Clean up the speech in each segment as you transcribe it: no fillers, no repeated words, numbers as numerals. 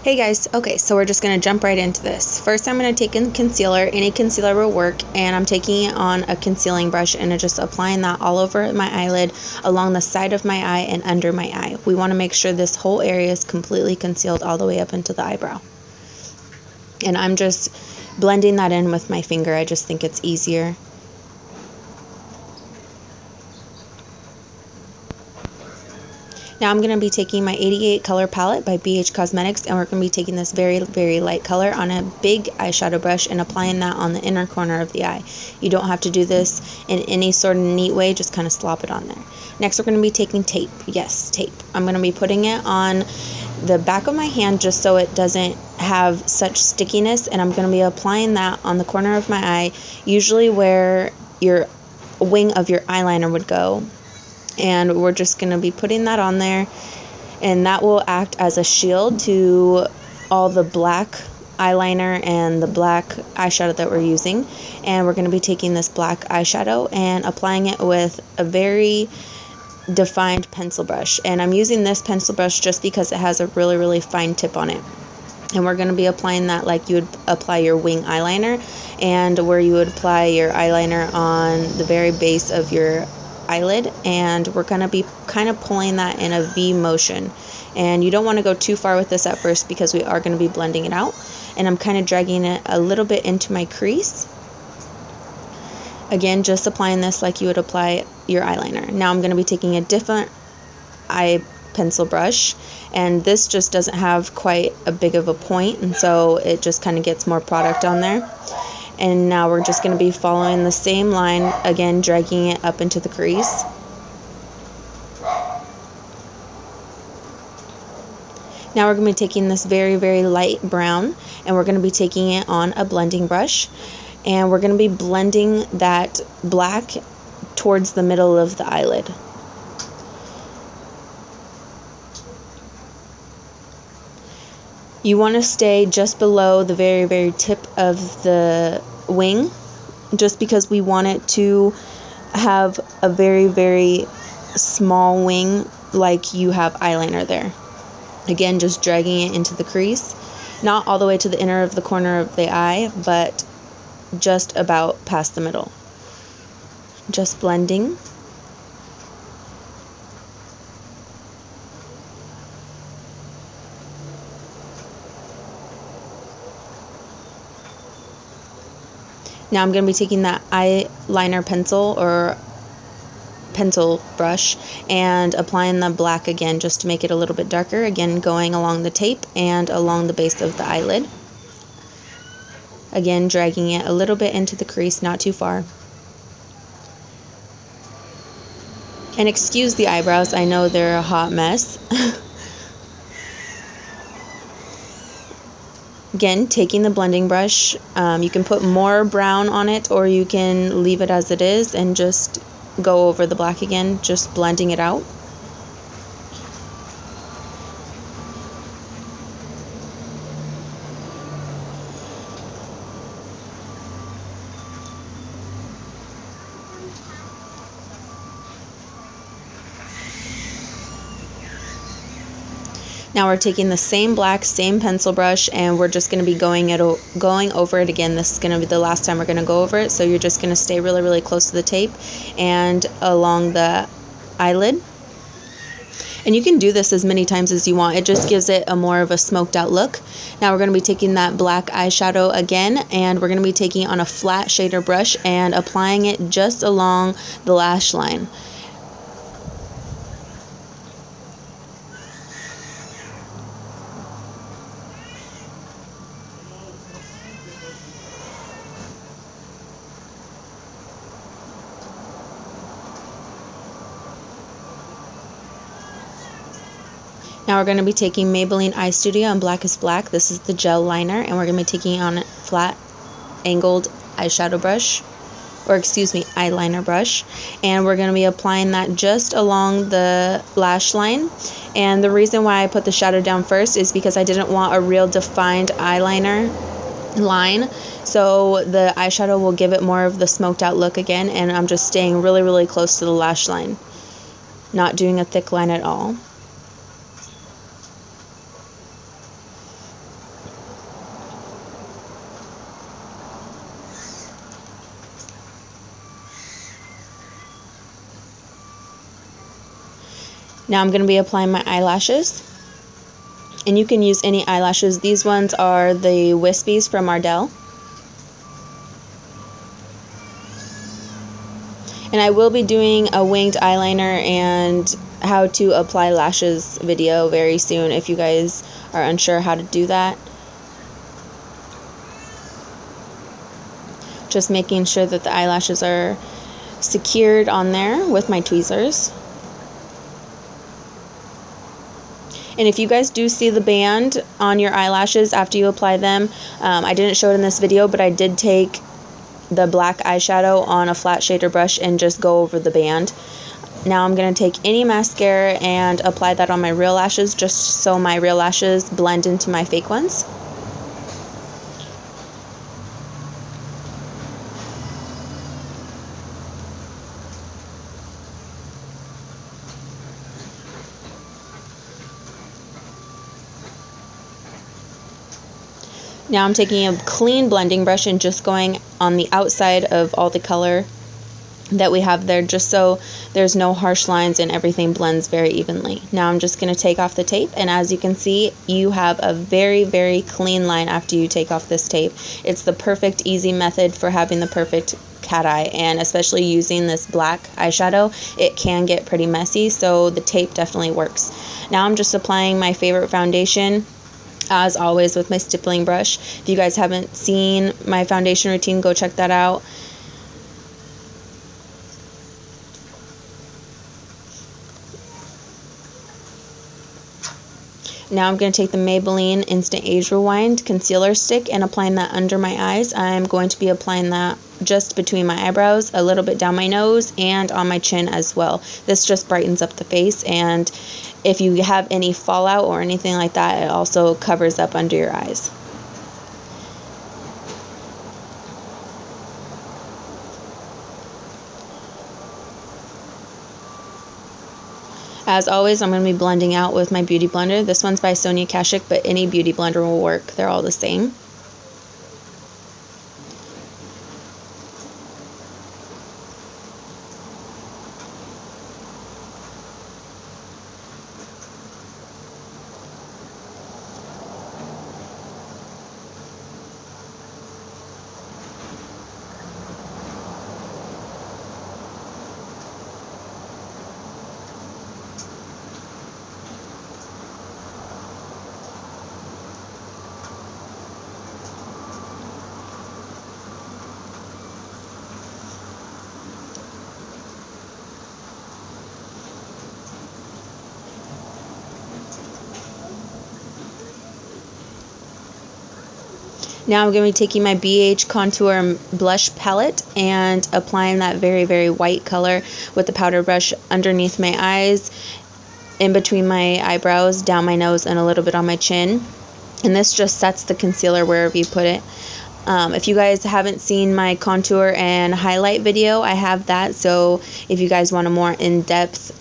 Hey guys, okay, so we're just going to jump right into this. First I'm going to take in concealer, any concealer will work, and I'm taking it on a concealing brush and just applying that all over my eyelid, along the side of my eye and under my eye. We want to make sure this whole area is completely concealed all the way up into the eyebrow. And I'm just blending that in with my finger, I just think it's easier. Now I'm going to be taking my 88 color palette by BH Cosmetics, and we're going to be taking this very, very light color on a big eyeshadow brush and applying that on the inner corner of the eye. You don't have to do this in any sort of neat way, just kind of slop it on there. Next we're going to be taking tape. Yes, tape. I'm going to be putting it on the back of my hand just so it doesn't have such stickiness, and I'm going to be applying that on the corner of my eye, usually where your wing of your eyeliner would go. And we're just going to be putting that on there, and that will act as a shield to all the black eyeliner and the black eyeshadow that we're using. And we're going to be taking this black eyeshadow and applying it with a very defined pencil brush, and I'm using this pencil brush just because it has a really, really fine tip on it. And we're going to be applying that like you would apply your wing eyeliner, and where you would apply your eyeliner on the very base of your eyelid, and we're going to be kind of pulling that in a V motion. And you don't want to go too far with this at first because we are going to be blending it out. And I'm kind of dragging it a little bit into my crease. Again, just applying this like you would apply your eyeliner. Now I'm going to be taking a different eye pencil brush, and this just doesn't have quite a big of a point, and so it just kind of gets more product on there. And now we're just going to be following the same line, again dragging it up into the crease. Now we're going to be taking this very, very light brown, and we're going to be taking it on a blending brush, and we're going to be blending that black towards the middle of the eyelid. You want to stay just below the very, very tip of the wing, just because we want it to have a very, very small wing like you have eyeliner there. Again, just dragging it into the crease, not all the way to the inner of the corner of the eye, but just about past the middle. Just blending. Now I'm going to be taking that eyeliner pencil or pencil brush and applying the black again just to make it a little bit darker, again going along the tape and along the base of the eyelid. Again, dragging it a little bit into the crease, not too far. And excuse the eyebrows, I know they're a hot mess. Again, taking the blending brush, you can put more brown on it, or you can leave it as it is and just go over the black again, just blending it out. Now we're taking the same black, same pencil brush, and we're just going to be going over it again. This is going to be the last time we're going to go over it, so you're just going to stay really, really close to the tape and along the eyelid. And you can do this as many times as you want. It just gives it a more of a smoked out look. Now we're going to be taking that black eyeshadow again, and we're going to be taking it on a flat shader brush and applying it just along the lash line. Now we're going to be taking Maybelline Eye Studio and Blackest Black. This is the gel liner, and we're going to be taking it on a flat angled eyeshadow brush, or excuse me, eyeliner brush, and we're going to be applying that just along the lash line. And the reason why I put the shadow down first is because I didn't want a real defined eyeliner line, so the eyeshadow will give it more of the smoked out look again, and I'm just staying really, really close to the lash line, not doing a thick line at all. Now I'm going to be applying my eyelashes. And you can use any eyelashes. These ones are the Whispies from Ardell. And I will be doing a winged eyeliner and how to apply lashes video very soon if you guys are unsure how to do that. Just making sure that the eyelashes are secured on there with my tweezers. And if you guys do see the band on your eyelashes after you apply them, I didn't show it in this video, but I did take the black eyeshadow on a flat shader brush and just go over the band. Now I'm going to take any mascara and apply that on my real lashes just so my real lashes blend into my fake ones. Now I'm taking a clean blending brush and just going on the outside of all the color that we have there, just so there's no harsh lines and everything blends very evenly. Now I'm just going to take off the tape, and as you can see, you have a very, very clean line after you take off this tape. It's the perfect, easy method for having the perfect cat eye, and especially using this black eyeshadow, it can get pretty messy, so the tape definitely works. Now I'm just applying my favorite foundation, as always, with my stippling brush. If you guys haven't seen my foundation routine, go check that out. Now I'm going to take the Maybelline Instant Age Rewind concealer stick and applying that under my eyes. I'm going to be applying that just between my eyebrows, a little bit down my nose, and on my chin as well. This just brightens up the face, and if you have any fallout or anything like that, it also covers up under your eyes. As always, I'm going to be blending out with my beauty blender. This one's by Sonia Kashuk, but any beauty blender will work. They're all the same. Now I'm going to be taking my BH Contour Blush Palette and applying that very, very white color with the powder brush underneath my eyes, in between my eyebrows, down my nose, and a little bit on my chin. And this just sets the concealer wherever you put it. If you guys haven't seen my contour and highlight video, I have that. So if you guys want a more in-depth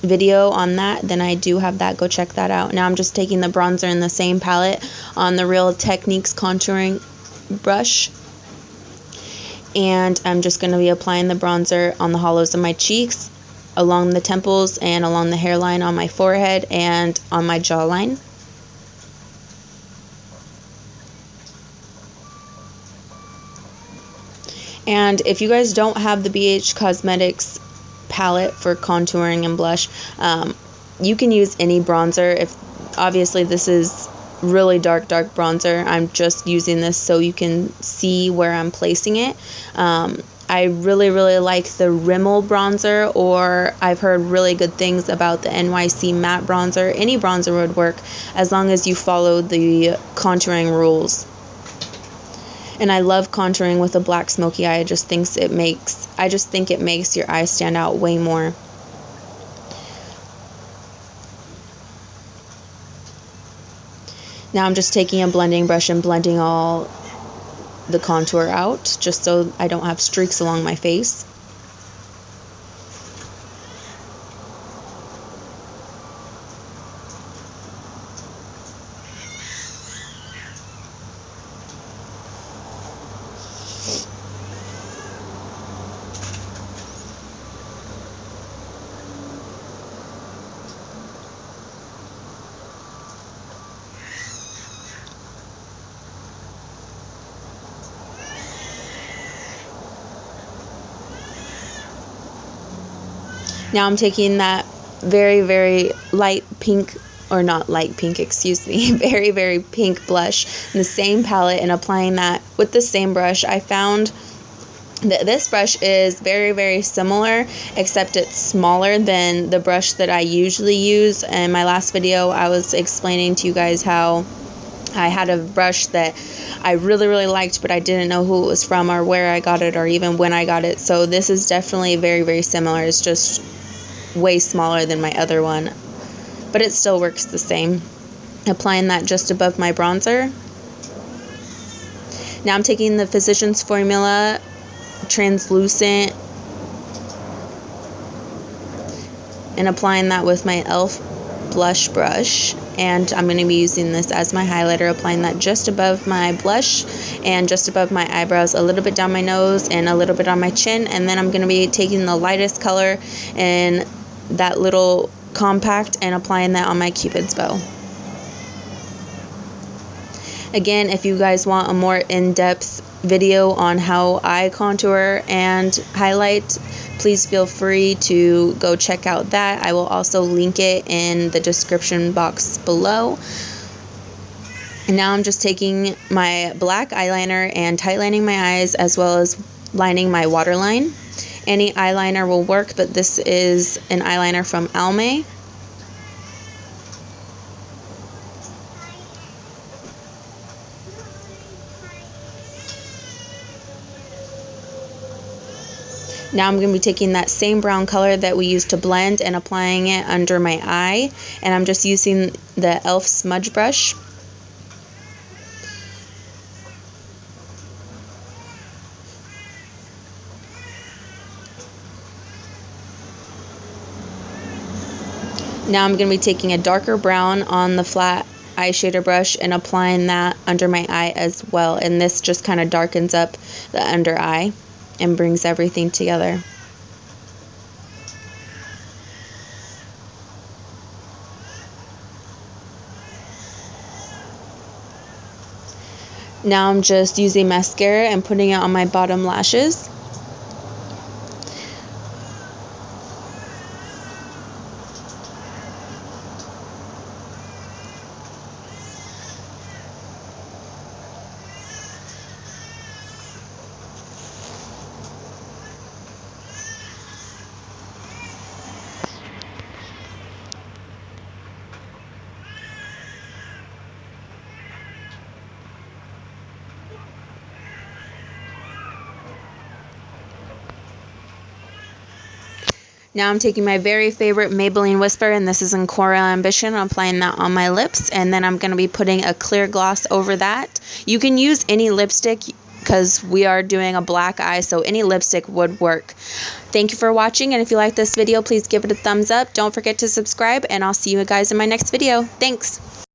video on that, then I do have that. Go check that out. Now I'm just taking the bronzer in the same palette on the Real Techniques contouring brush, and I'm just going to be applying the bronzer on the hollows of my cheeks, along the temples, and along the hairline on my forehead and on my jawline. And if you guys don't have the BH Cosmetics palette for contouring and blush, you can use any bronzer. If obviously this is really dark bronzer, I'm just using this so you can see where I'm placing it. I really like the Rimmel bronzer, or I've heard really good things about the NYC matte bronzer. Any bronzer would work as long as you follow the contouring rules. And I love contouring with a black smoky eye. I just think it makes your eyes stand out way more. Now I'm just taking a blending brush and blending all the contour out, just so I don't have streaks along my face. Now I'm taking that very, very light pink, or not light pink, excuse me, very, very pink blush in the same palette and applying that with the same brush. I found that this brush is very, very similar, except it's smaller than the brush that I usually use. In my last video, I was explaining to you guys how I had a brush that I really, really liked, but I didn't know who it was from or where I got it or even when I got it. So this is definitely very, very similar. It's just way smaller than my other one, but it still works the same. Applying that just above my bronzer. Now I'm taking the Physicians Formula translucent and applying that with my e.l.f. blush brush, and I'm going to be using this as my highlighter, applying that just above my blush and just above my eyebrows, a little bit down my nose and a little bit on my chin. And then I'm going to be taking the lightest color in that little compact and applying that on my Cupid's bow. Again, if you guys want a more in-depth video on how I contour and highlight, please feel free to go check out that. I will also link it in the description box below. And now I'm just taking my black eyeliner and tightlining my eyes, as well as lining my waterline. Any eyeliner will work, but this is an eyeliner from Almay. Now I'm going to be taking that same brown color that we used to blend and applying it under my eye. And I'm just using the e.l.f. Smudge Brush. Now I'm going to be taking a darker brown on the flat eyeshadow brush and applying that under my eye as well. And this just kind of darkens up the under eye and brings everything together. Now I'm just using mascara and putting it on my bottom lashes. Now I'm taking my very favorite Maybelline Whisper, and this is in Coral Ambition. I'm applying that on my lips, and then I'm going to be putting a clear gloss over that. You can use any lipstick because we are doing a black eye, so any lipstick would work. Thank you for watching, and if you like this video, please give it a thumbs up. Don't forget to subscribe, and I'll see you guys in my next video. Thanks!